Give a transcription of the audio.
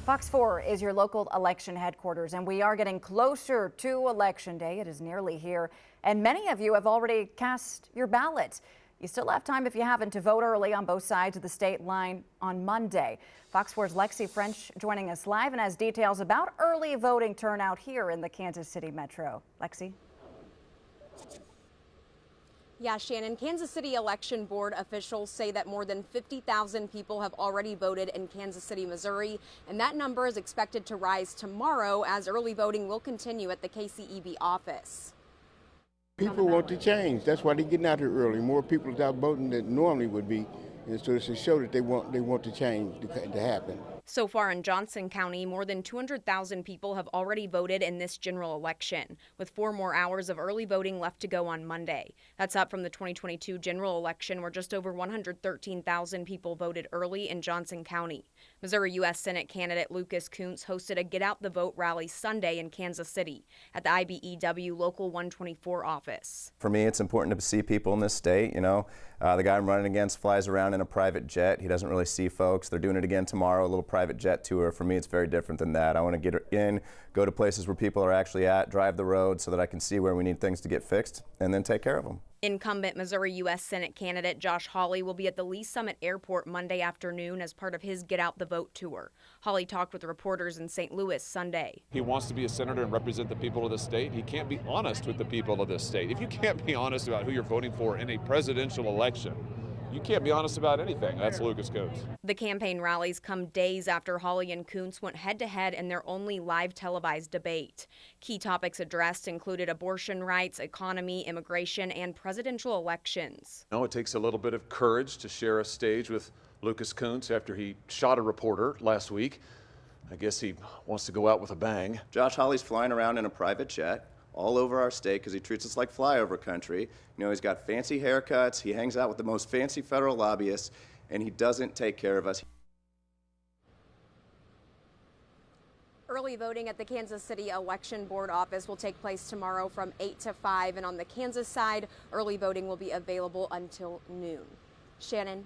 Fox 4 is your local election headquarters, and we are getting closer to Election Day. It is nearly here, and many of you have already cast your ballot. You still have time, if you haven't, to vote early on both sides of the state line on Monday. Fox 4's Lexi French joining us live and has details about early voting turnout here in the Kansas City metro. Lexi? Yeah, Shannon, Kansas City Election Board officials say that more than 50,000 people have already voted in Kansas City, Missouri, and that number is expected to rise tomorrow as early voting will continue at the KCEB office. People want to change. That's why they're getting out here early. More people are out voting than normally would be. And so it's to show that they want to change to happen. So far in Johnson County, more than 200,000 people have already voted in this general election, with 4 more hours of early voting left to go on Monday. That's up from the 2022 general election, where just over 113,000 people voted early in Johnson County. Missouri U.S. Senate candidate Lucas Kunce hosted a Get Out the Vote rally Sunday in Kansas City at the IBEW Local 124 office. For me, it's important to see people in this state. The guy I'm running against flies around in a private jet. He doesn't really see folks. They're doing it again tomorrow, a little private jet tour. For me, it's very different than that. I want to get in, go to places where people are actually at, drive the road so that I can see where we need things to get fixed, and then take care of them. Incumbent Missouri U.S. Senate candidate Josh Hawley will be at the Lee Summit Airport Monday afternoon as part of his Get Out the Vote tour. Hawley talked with reporters in St. Louis Sunday. He wants to be a senator and represent the people of the state. He can't be honest with the people of this state. If you can't be honest about who you're voting for in a presidential election, you can't be honest about anything. That's Lucas Kunce. The campaign rallies come days after Hawley and Kunce went head-to-head in their only live televised debate. Key topics addressed included abortion rights, economy, immigration, and presidential elections. It takes a little bit of courage to share a stage with Lucas Kunce after he shot a reporter last week. I guess he wants to go out with a bang. Josh Hawley's flying around in a private jet all over our state because he treats us like flyover country. He's got fancy haircuts, he hangs out with the most fancy federal lobbyists, and he doesn't take care of us. Early voting at the Kansas City Election Board office will take place tomorrow from 8 to 5, and on the Kansas side, early voting will be available until noon. Shannon?